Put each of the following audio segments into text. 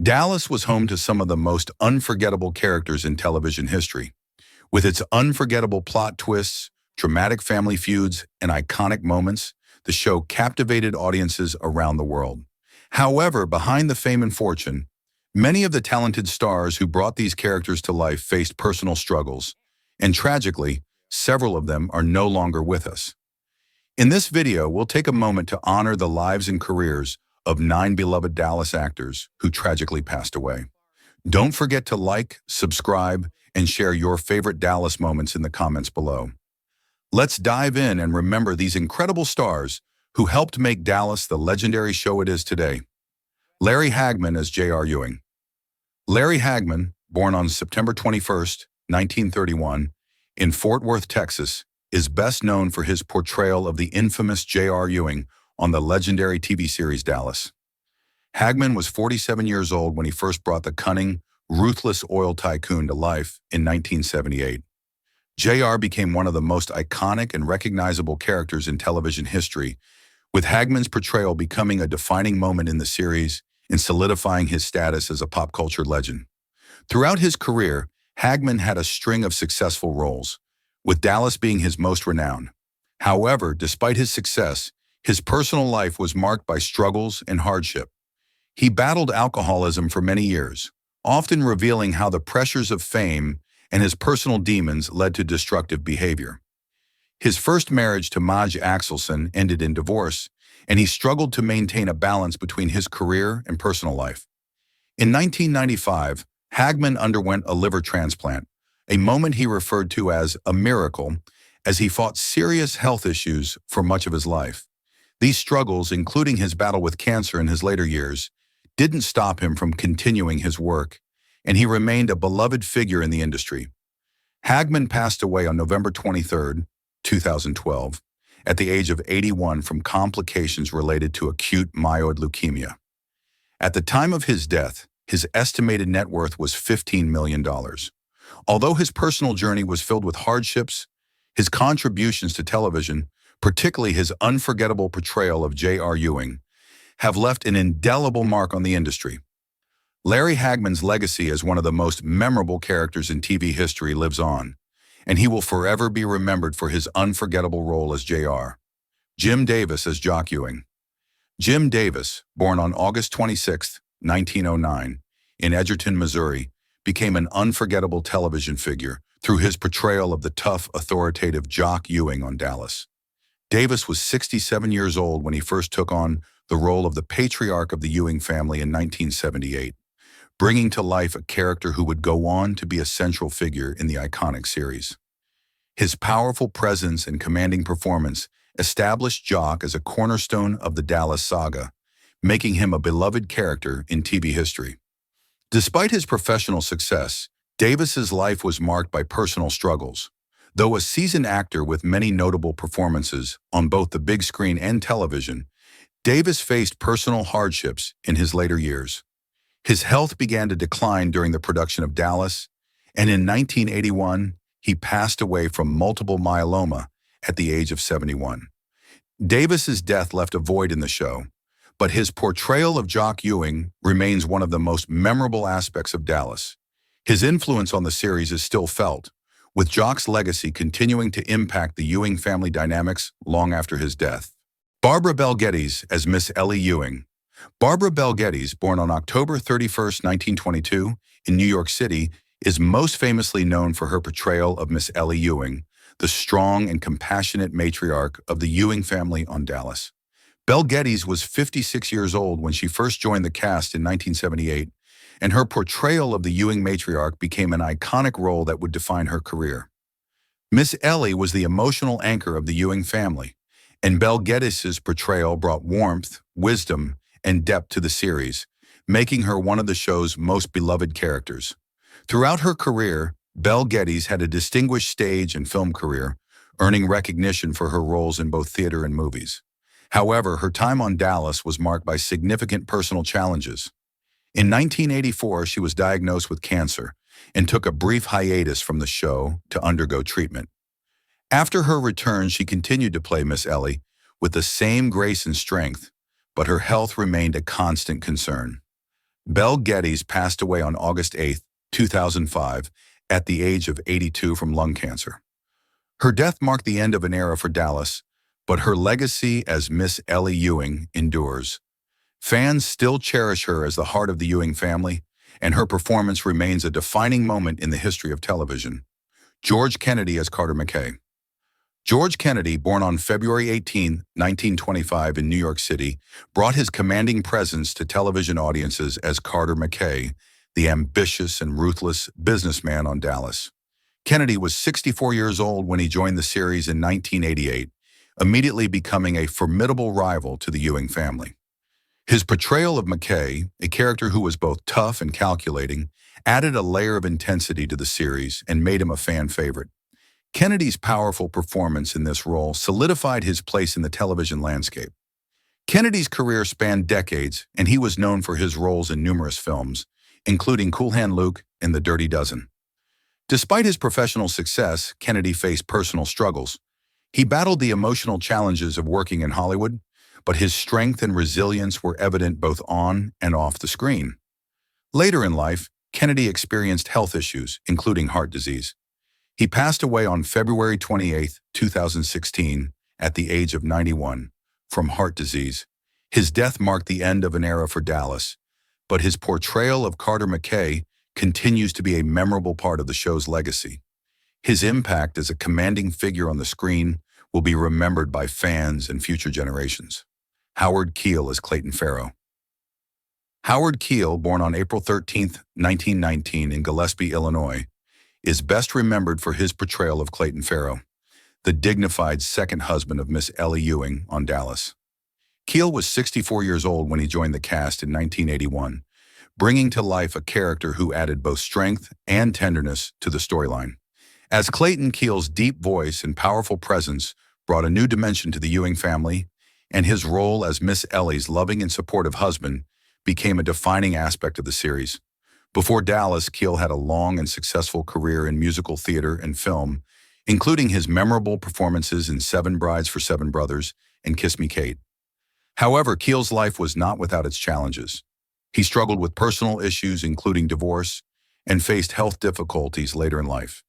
Dallas was home to some of the most unforgettable characters in television history. With its unforgettable plot twists, dramatic family feuds, and iconic moments, the show captivated audiences around the world. However, behind the fame and fortune, many of the talented stars who brought these characters to life faced personal struggles, and tragically, several of them are no longer with us. In this video, we'll take a moment to honor the lives and careers of 9 beloved Dallas actors who tragically passed away. Don't forget to like, subscribe, and share your favorite Dallas moments in the comments below. Let's dive in and remember these incredible stars who helped make Dallas the legendary show it is today. Larry Hagman as J.R. Ewing. Larry Hagman, born on September 21st, 1931, in Fort Worth, Texas, is best known for his portrayal of the infamous J.R. Ewing on the legendary TV series Dallas. Hagman was 47 years old when he first brought the cunning, ruthless oil tycoon to life in 1978. J.R. became one of the most iconic and recognizable characters in television history, with Hagman's portrayal becoming a defining moment in the series and solidifying his status as a pop culture legend. Throughout his career, Hagman had a string of successful roles, with Dallas being his most renowned. However, despite his success, his personal life was marked by struggles and hardship. He battled alcoholism for many years, often revealing how the pressures of fame and his personal demons led to destructive behavior. His first marriage to Maj Axelson ended in divorce, and he struggled to maintain a balance between his career and personal life. In 1995, Hagman underwent a liver transplant, a moment he referred to as a miracle, as he fought serious health issues for much of his life. These struggles, including his battle with cancer in his later years, didn't stop him from continuing his work, and he remained a beloved figure in the industry. Hagman passed away on November 23, 2012, at the age of 81 from complications related to acute myeloid leukemia. At the time of his death, his estimated net worth was $15 million. Although his personal journey was filled with hardships, his contributions to television, particularly his unforgettable portrayal of J.R. Ewing, have left an indelible mark on the industry. Larry Hagman's legacy as one of the most memorable characters in TV history lives on, and he will forever be remembered for his unforgettable role as J.R. Jim Davis as Jock Ewing. Jim Davis, born on August 26, 1909, in Edgerton, Missouri, became an unforgettable television figure through his portrayal of the tough, authoritative Jock Ewing on Dallas. Davis was 67 years old when he first took on the role of the patriarch of the Ewing family in 1978, bringing to life a character who would go on to be a central figure in the iconic series. His powerful presence and commanding performance established Jock as a cornerstone of the Dallas saga, making him a beloved character in TV history. Despite his professional success, Davis's life was marked by personal struggles. Though a seasoned actor with many notable performances on both the big screen and television, Davis faced personal hardships in his later years. His health began to decline during the production of Dallas, and in 1981, he passed away from multiple myeloma at the age of 71. Davis's death left a void in the show, but his portrayal of Jock Ewing remains one of the most memorable aspects of Dallas. His influence on the series is still felt, with Jock's legacy continuing to impact the Ewing family dynamics long after his death. Barbara Bel Geddes as Miss Ellie Ewing. Barbara Bel Geddes, born on October 31, 1922, in New York City, is most famously known for her portrayal of Miss Ellie Ewing, the strong and compassionate matriarch of the Ewing family on Dallas. Bel Geddes was 56 years old when she first joined the cast in 1978, and her portrayal of the Ewing matriarch became an iconic role that would define her career. Miss Ellie was the emotional anchor of the Ewing family, and Bel Geddes' portrayal brought warmth, wisdom, and depth to the series, making her one of the show's most beloved characters. Throughout her career, Bel Geddes had a distinguished stage and film career, earning recognition for her roles in both theater and movies. However, her time on Dallas was marked by significant personal challenges. In 1984, she was diagnosed with cancer and took a brief hiatus from the show to undergo treatment. After her return, she continued to play Miss Ellie with the same grace and strength, but her health remained a constant concern. Belle Geddes passed away on August 8, 2005, at the age of 82 from lung cancer. Her death marked the end of an era for Dallas, but her legacy as Miss Ellie Ewing endures. Fans still cherish her as the heart of the Ewing family, and her performance remains a defining moment in the history of television. George Kennedy as Carter McKay. George Kennedy, born on February 18, 1925 in New York City, brought his commanding presence to television audiences as Carter McKay, the ambitious and ruthless businessman on Dallas. Kennedy was 64 years old when he joined the series in 1988, immediately becoming a formidable rival to the Ewing family. His portrayal of McKay, a character who was both tough and calculating, added a layer of intensity to the series and made him a fan favorite. Kennedy's powerful performance in this role solidified his place in the television landscape. Kennedy's career spanned decades, and he was known for his roles in numerous films, including Cool Hand Luke and The Dirty Dozen. Despite his professional success, Kennedy faced personal struggles. He battled the emotional challenges of working in Hollywood, but his strength and resilience were evident both on and off the screen. Later in life, Kennedy experienced health issues, including heart disease. He passed away on February 28, 2016, at the age of 91, from heart disease. His death marked the end of an era for Dallas, but his portrayal of Carter McKay continues to be a memorable part of the show's legacy. His impact as a commanding figure on the screen will be remembered by fans and future generations. Howard Keel as Clayton Farrow. Howard Keel, born on April 13, 1919 in Gillespie, Illinois, is best remembered for his portrayal of Clayton Farrow, the dignified second husband of Miss Ellie Ewing on Dallas. Keel was 64 years old when he joined the cast in 1981, bringing to life a character who added both strength and tenderness to the storyline. As Clayton, Keel's deep voice and powerful presence brought a new dimension to the Ewing family, and his role as Miss Ellie's loving and supportive husband became a defining aspect of the series. Before Dallas, Keel had a long and successful career in musical theater and film, including his memorable performances in Seven Brides for Seven Brothers and Kiss Me Kate. However, Keel's life was not without its challenges. He struggled with personal issues, including divorce, and faced health difficulties later in life.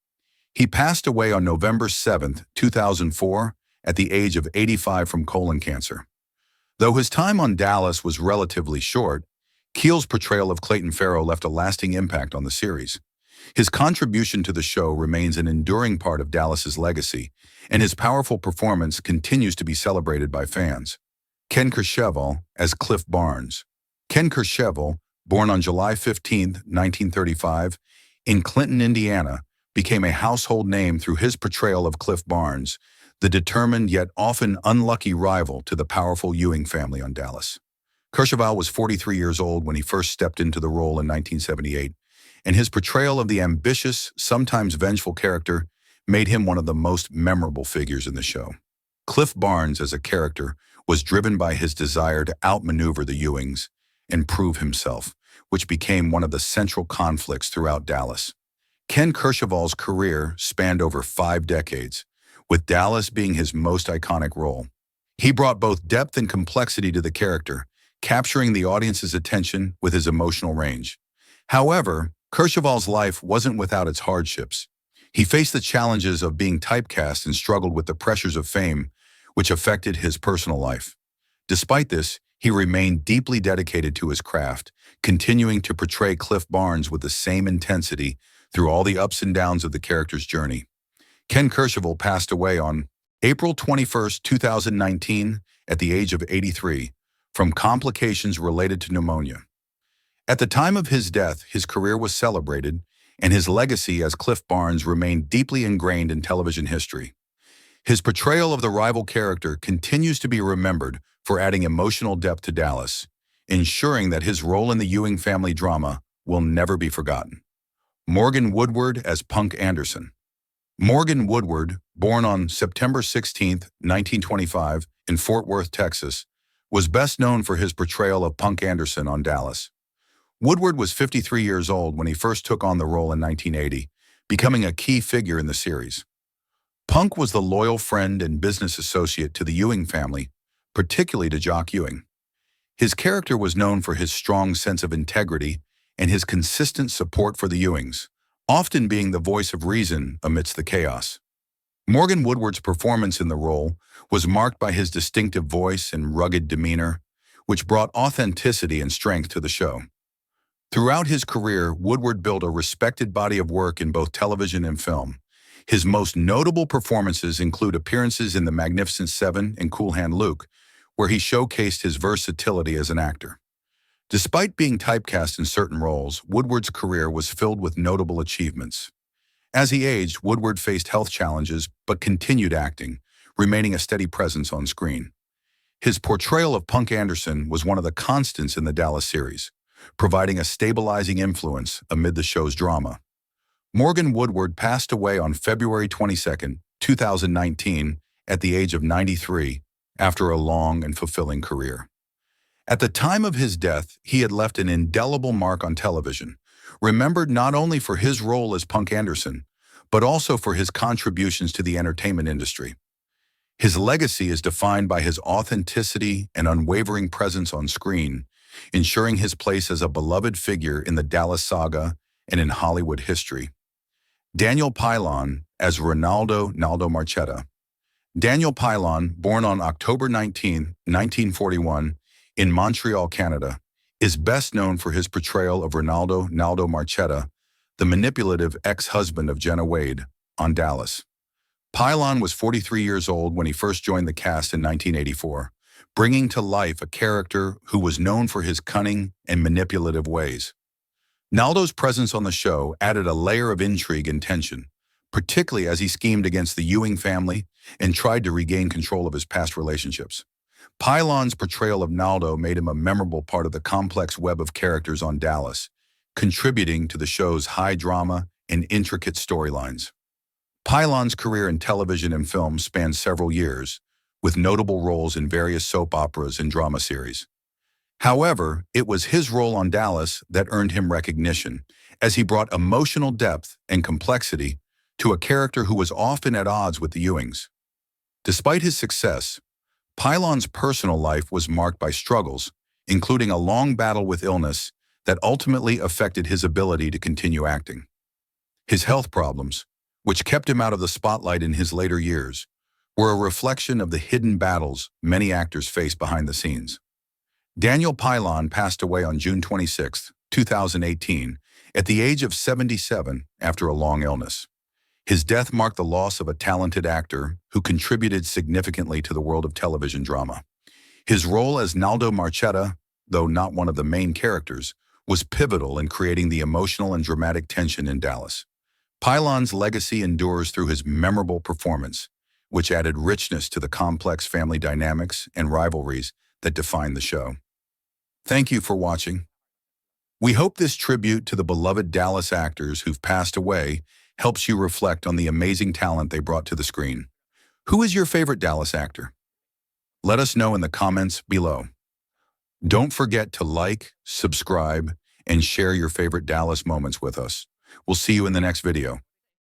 He passed away on November 7, 2004, at the age of 85 from colon cancer. Though his time on Dallas was relatively short, Keel's portrayal of Clayton Farrow left a lasting impact on the series. His contribution to the show remains an enduring part of Dallas's legacy, and his powerful performance continues to be celebrated by fans. Ken Kercheval as Cliff Barnes. Ken Kercheval, born on July 15, 1935, in Clinton, Indiana, became a household name through his portrayal of Cliff Barnes, the determined yet often unlucky rival to the powerful Ewing family on Dallas. Kercheval was 43 years old when he first stepped into the role in 1978, and his portrayal of the ambitious, sometimes vengeful character made him one of the most memorable figures in the show. Cliff Barnes, as a character, was driven by his desire to outmaneuver the Ewings and prove himself, which became one of the central conflicts throughout Dallas. Ken Kercheval's career spanned over 5 decades, with Dallas being his most iconic role. He brought both depth and complexity to the character, capturing the audience's attention with his emotional range. However, Kercheval's life wasn't without its hardships. He faced the challenges of being typecast and struggled with the pressures of fame, which affected his personal life. Despite this, he remained deeply dedicated to his craft, continuing to portray Cliff Barnes with the same intensity through all the ups and downs of the character's journey. Ken Kercheval passed away on April 21, 2019, at the age of 83, from complications related to pneumonia. At the time of his death, his career was celebrated, and his legacy as Cliff Barnes remained deeply ingrained in television history. His portrayal of the rival character continues to be remembered for adding emotional depth to Dallas, ensuring that his role in the Ewing family drama will never be forgotten. Morgan Woodward as Punk Anderson. Morgan Woodward, born on September 16, 1925, in Fort Worth, Texas, was best known for his portrayal of Punk Anderson on Dallas. Woodward was 53 years old when he first took on the role in 1980, becoming a key figure in the series. Punk was the loyal friend and business associate to the Ewing family, particularly to Jock Ewing. His character was known for his strong sense of integrity and his consistent support for the Ewings, often being the voice of reason amidst the chaos. Morgan Woodward's performance in the role was marked by his distinctive voice and rugged demeanor, which brought authenticity and strength to the show. Throughout his career, Woodward built a respected body of work in both television and film. His most notable performances include appearances in The Magnificent Seven and Cool Hand Luke, where he showcased his versatility as an actor. Despite being typecast in certain roles, Woodward's career was filled with notable achievements. As he aged, Woodward faced health challenges but continued acting, remaining a steady presence on screen. His portrayal of Punk Anderson was one of the constants in the Dallas series, providing a stabilizing influence amid the show's drama. Morgan Woodward passed away on February 22, 2019, at the age of 93, after a long and fulfilling career. At the time of his death, he had left an indelible mark on television, remembered not only for his role as Punk Anderson, but also for his contributions to the entertainment industry. His legacy is defined by his authenticity and unwavering presence on screen, ensuring his place as a beloved figure in the Dallas saga and in Hollywood history. Daniel Pylon as Ronaldo "Naldo" Marchetta. Daniel Pylon, born on October 19, 1941, in Montreal, Canada, is best known for his portrayal of Ronaldo "Naldo" Marchetta, the manipulative ex-husband of Jenna Wade, on Dallas. Pylon was 43 years old when he first joined the cast in 1984, bringing to life a character who was known for his cunning and manipulative ways. Naldo's presence on the show added a layer of intrigue and tension, particularly as he schemed against the Ewing family and tried to regain control of his past relationships. Pylon's portrayal of Naldo made him a memorable part of the complex web of characters on Dallas, contributing to the show's high drama and intricate storylines. Pylon's career in television and film spanned several years, with notable roles in various soap operas and drama series. However, it was his role on Dallas that earned him recognition, as he brought emotional depth and complexity to a character who was often at odds with the Ewings. Despite his success, Pylon's personal life was marked by struggles, including a long battle with illness that ultimately affected his ability to continue acting. His health problems, which kept him out of the spotlight in his later years, were a reflection of the hidden battles many actors face behind the scenes. Daniel Pylon passed away on June 26, 2018, at the age of 77 after a long illness. His death marked the loss of a talented actor who contributed significantly to the world of television drama. His role as Naldo Marchetta, though not one of the main characters, was pivotal in creating the emotional and dramatic tension in Dallas. Pylon's legacy endures through his memorable performance, which added richness to the complex family dynamics and rivalries that defined the show. Thank you for watching. We hope this tribute to the beloved Dallas actors who've passed away helps you reflect on the amazing talent they brought to the screen. Who is your favorite Dallas actor? Let us know in the comments below. Don't forget to like, subscribe, and share your favorite Dallas moments with us. We'll see you in the next video.